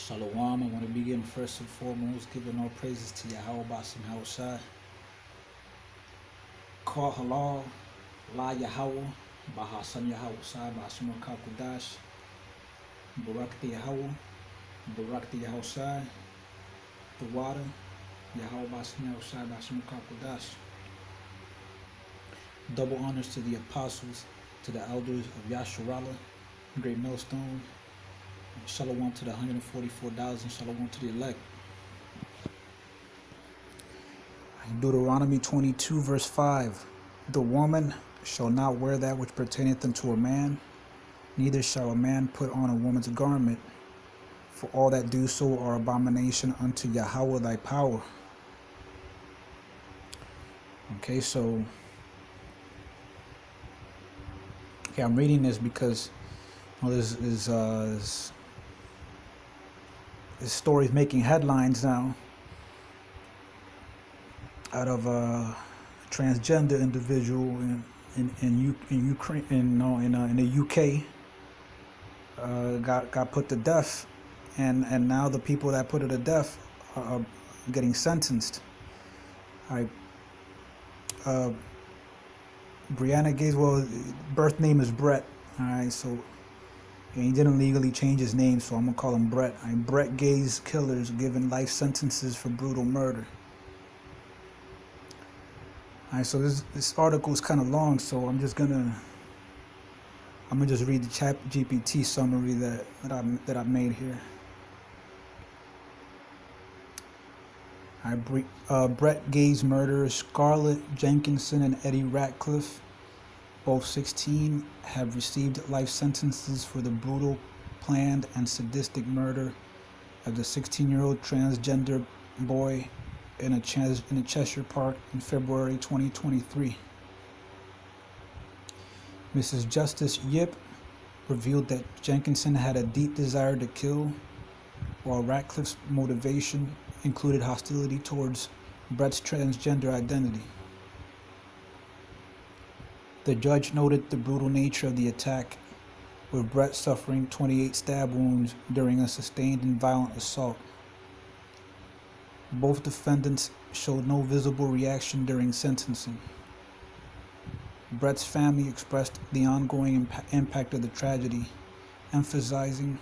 Shalom. I want to begin first and foremost giving all praises to Yahweh Basim Haushai. Call Halal, La Yahweh, Bahasam Yahweh Sai, Bahasam Kakudash, Barakti Yahweh, Barakti Yahushai, the water, Yahweh Basim Haushai, Bahasam Kakudash. Double honors to the apostles, to the elders of Yasharala, Greatmillstone. Shalom to the 144,000. Shalom to the elect. Deuteronomy 22 verse 5. The woman shall not wear that which pertaineth unto a man, neither shall a man put on a woman's garment, for all that do so are abomination unto Yahweh thy power. Okay, so I'm reading this because this story is making headlines now out of a transgender individual in Ukraine, in the UK, got put to death, and now the people that put her to death are getting sentenced. Brianna Gates, birth name is Brett. All right, so he didn't legally change his name, so I'm gonna call him Brett. Brett Gaze killers given life sentences for brutal murder. All right, so this article is kind of long, so I'm gonna just read the Chat GPT summary that I've made here. All right, Brett Gaze murderers Scarlett Jenkinson and Eddie Ratcliffe, both 16, have received life sentences for the brutal, planned, and sadistic murder of the 16-year-old transgender boy in a Cheshire Park in February 2023. Mrs. Justice Yip revealed that Jenkinson had a deep desire to kill, while Ratcliffe's motivation included hostility towards Brett's transgender identity. The judge noted the brutal nature of the attack, with Brett suffering 28 stab wounds during a sustained and violent assault. Both defendants showed no visible reaction during sentencing. Brett's family expressed the ongoing impact of the tragedy, emphasizing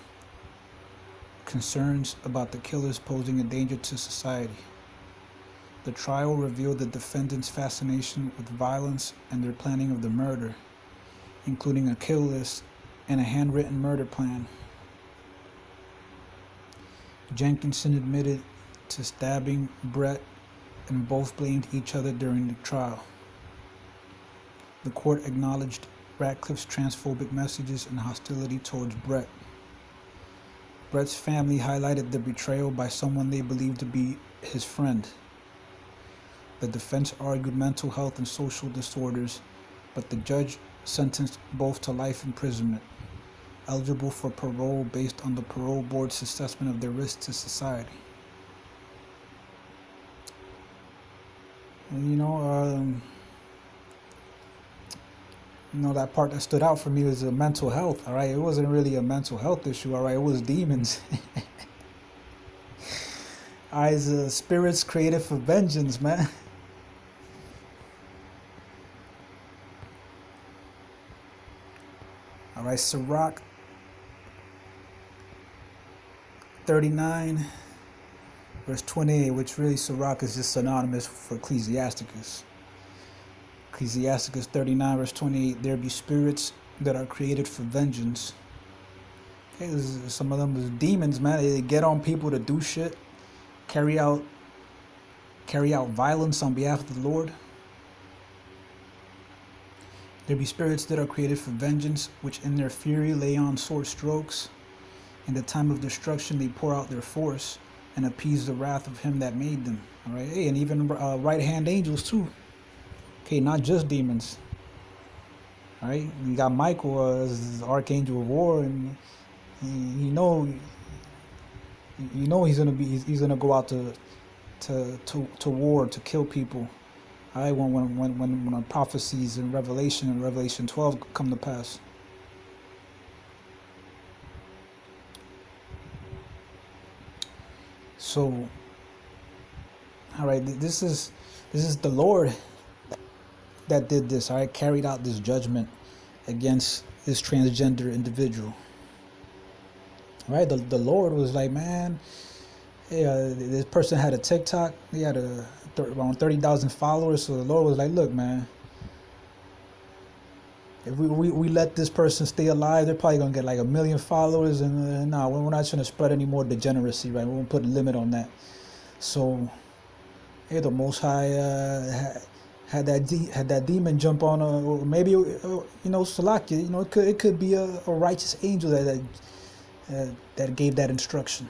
concerns about the killers posing a danger to society. The trial revealed the defendants' fascination with violence and their planning of the murder, including a kill list and a handwritten murder plan. Jenkinson admitted to stabbing Brett, and both blamed each other during the trial. The court acknowledged Ratcliffe's transphobic messages and hostility towards Brett. Brett's family highlighted the betrayal by someone they believed to be his friend. The defense argued mental health and social disorders, but the judge sentenced both to life imprisonment, eligible for parole based on the parole board's assessment of their risk to society. And that part that stood out for me was the mental health. All right, it wasn't really a mental health issue. All right, it was demons. All right, it's spirits created for vengeance, man. All right, Sirach 39, verse 28, which really Sirach is just synonymous for Ecclesiasticus. Ecclesiasticus 39, verse 28, there be spirits that are created for vengeance. Okay, some of them is demons, man. They get on people to do shit, carry out violence on behalf of the Lord. There be spirits that are created for vengeance, which in their fury lay on sword strokes. In the time of destruction they pour out their force, and appease the wrath of him that made them. All right, hey, and even right-hand angels too. Okay, not just demons. All right, you got Michael as the archangel of war, and he's gonna go out to war to kill people. All right, when prophecies in Revelation 12 come to pass. So, all right, this is the Lord that did this. All right, carried out this judgment against this transgender individual. All right, the Lord was like, man, yeah, this person had a TikTok. He had around 30,000 followers. So the Lord was like, look, man, if we let this person stay alive, they're probably gonna get like 1 million followers, and no, we're not trying to spread any more degeneracy, right? We won't put a limit on that. So, yeah, the Most High had that demon jump on, or maybe Salakia. It could be a righteous angel that gave that instruction.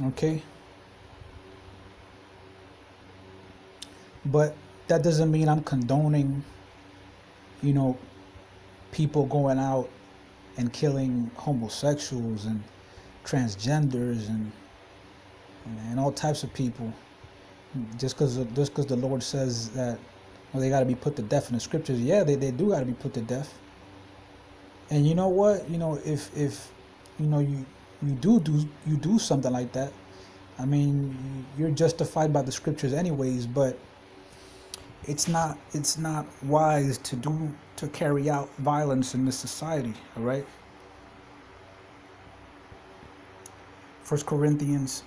Okay, but that doesn't mean I'm condoning, people going out and killing homosexuals and transgenders and all types of people just because the Lord says that, well, they got to be put to death in the scriptures. Yeah, they do got to be put to death. And you know what? If you do something like that, I mean, you're justified by the scriptures anyways, but it's not wise to carry out violence in this society, all right? 1 Corinthians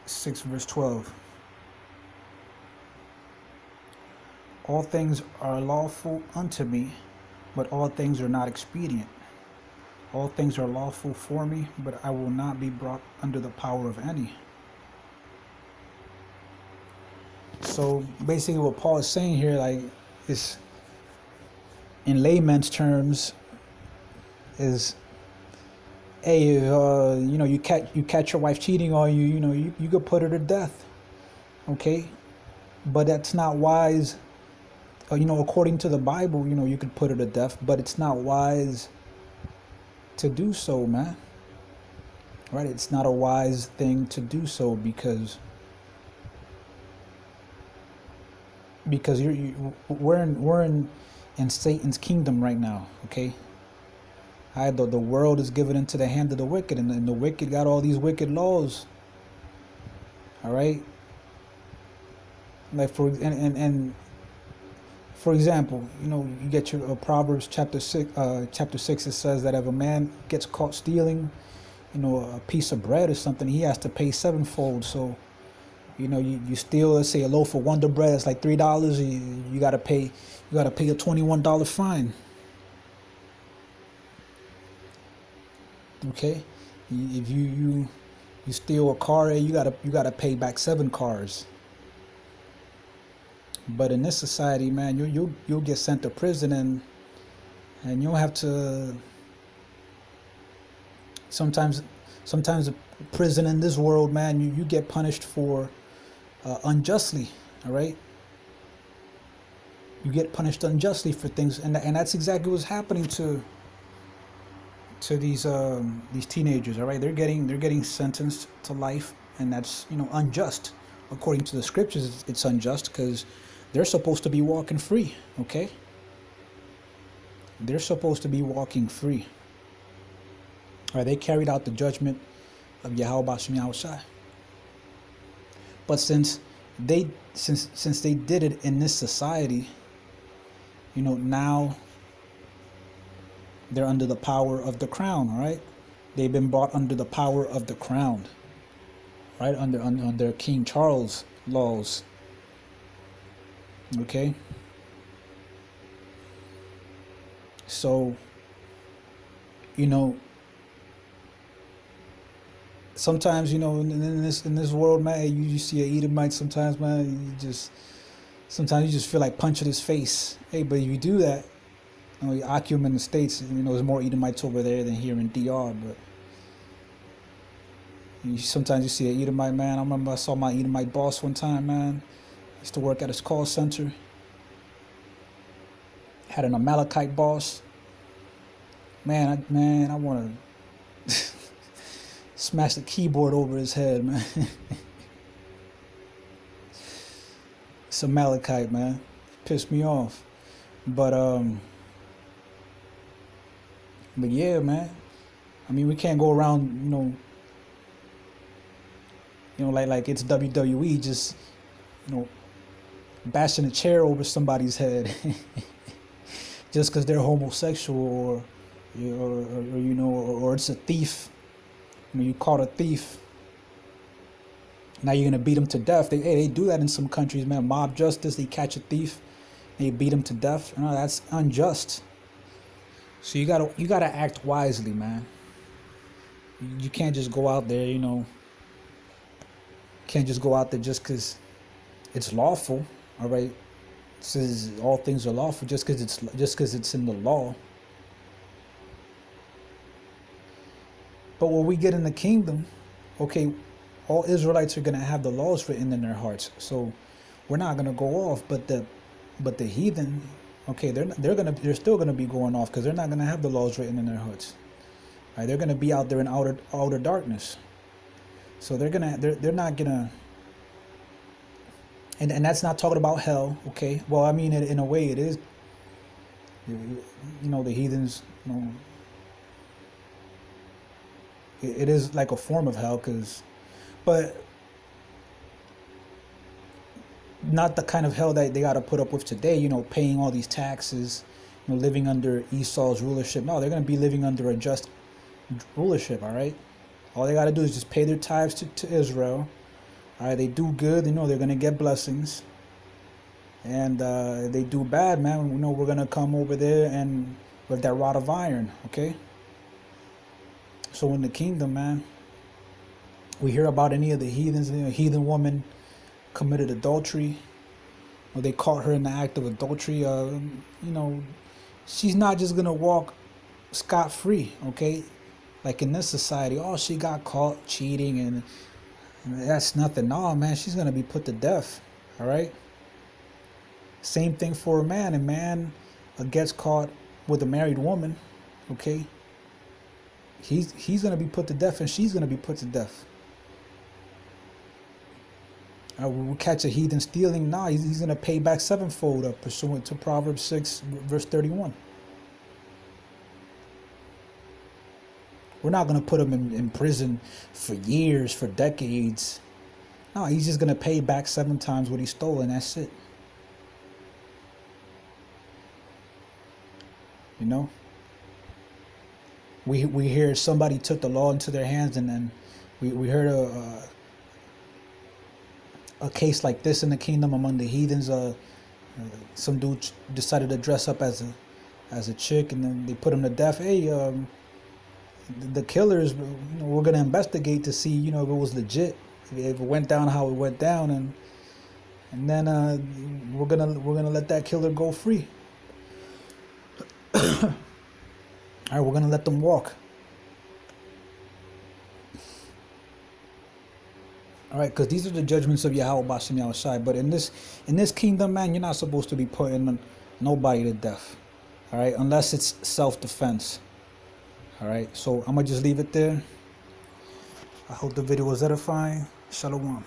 6 verse 12. All things are lawful unto me, but all things are not expedient. All things are lawful for me, but I will not be brought under the power of any. So basically what Paul is saying here, like, is in layman's terms, is, hey, you catch your wife cheating on you, you could put her to death, okay? But that's not wise. According to the Bible, you could put her to death, but it's not wise to do so, man. Right? It's not a wise thing to do so because we're in Satan's kingdom right now, okay? The world is given into the hand of the wicked, and the wicked got all these wicked laws. All right? Like for example, you get your Proverbs chapter 6, it says that if a man gets caught stealing, a piece of bread or something, he has to pay sevenfold. So, you steal, let's say, a loaf of Wonder Bread, it's like $3, you gotta pay a $21 fine. Okay? If you steal a car, you gotta pay back 7 cars. But in this society, man, you'll get sent to prison, and you'll have to. Sometimes the prison in this world, man, you get punished for unjustly. All right. You get punished unjustly for things, and that's exactly what's happening to these teenagers. All right, they're getting sentenced to life, and that's unjust. According to the scriptures, it's unjust because they're supposed to be walking free, okay? They're supposed to be walking free. All right, they carried out the judgment of Yahweh Bashim Yahushai. But since they did it in this society, now they're under the power of the crown, all right? They've been brought under the power of the crown, right? Under King Charles laws. Okay, so sometimes in this world, man, you see an Edomite. Sometimes, man, sometimes you just feel like punching his face. Hey, but if you do that, you Akim in the States, there's more Edomites over there than here in DR. But sometimes you see an Edomite, man. I remember I saw my Edomite boss one time, man. Used to work at his call center. Had an Amalekite boss. Man, I want to smash the keyboard over his head, man. It's Amalekite, man. Pissed me off. But yeah, man. I mean, we can't go around, You know, like it's WWE, just, you know, bashing a chair over somebody's head just because they're homosexual, or you know, or it's a thief. You know, you caught a thief. Now you're gonna beat them to death. They do that in some countries, man. Mob justice. They catch a thief, they beat him to death. You know, that's unjust. So you gotta act wisely, man. You can't just go out there, you know. Can't just go out there just because it's lawful. All right, it says all things are lawful just because it's in the law. But when we get in the kingdom, okay, all Israelites are gonna have the laws written in their hearts. So we're not gonna go off. But the heathen, okay, they're still gonna be going off because they're not gonna have the laws written in their hearts. Right? They're gonna be out there in outer darkness. So they're not gonna. And that's not talking about hell, okay? Well, I mean, in a way, it is. You know, the heathens, you know, it is like a form of hell, but not the kind of hell that they got to put up with today. You know, paying all these taxes, you know, living under Esau's rulership. No, they're gonna be living under a just rulership. All right, all they got to do is just pay their tithes to Israel. All right, they do good, you know, they're gonna get blessings. And they do bad, man, you know, we're gonna come over there and with that rod of iron, okay? So in the kingdom, man, we hear about any of the heathens. You know, a heathen woman committed adultery, or they caught her in the act of adultery. You know, she's not just gonna walk scot-free, okay? Like in this society, oh, she got caught cheating and that's nothing. No, man, she's gonna be put to death. All right. Same thing for a man. A man gets caught with a married woman, okay? He's gonna be put to death, and she's gonna be put to death. We catch a heathen stealing. Nah, he's gonna pay back sevenfold, pursuant to Proverbs 6, verse 31. We're not going to put him in prison for years, for decades. No, he's just going to pay back 7 times what he stole, and that's it. You know? We hear somebody took the law into their hands, and then we heard a case like this in the kingdom among the heathens. Some dude decided to dress up as a chick, and then they put him to death. Hey, the killers, you know, we're gonna investigate to see, you know, if it was legit, if it went down how it went down, and then we're gonna let that killer go free. All right, we're gonna let them walk. All right, because these are the judgments of Yahweh Bashem Yahushai. But in this kingdom, man, you're not supposed to be putting nobody to death. All right, unless it's self-defense. All right, so I'm gonna just leave it there. I hope the video was edifying. Shalom.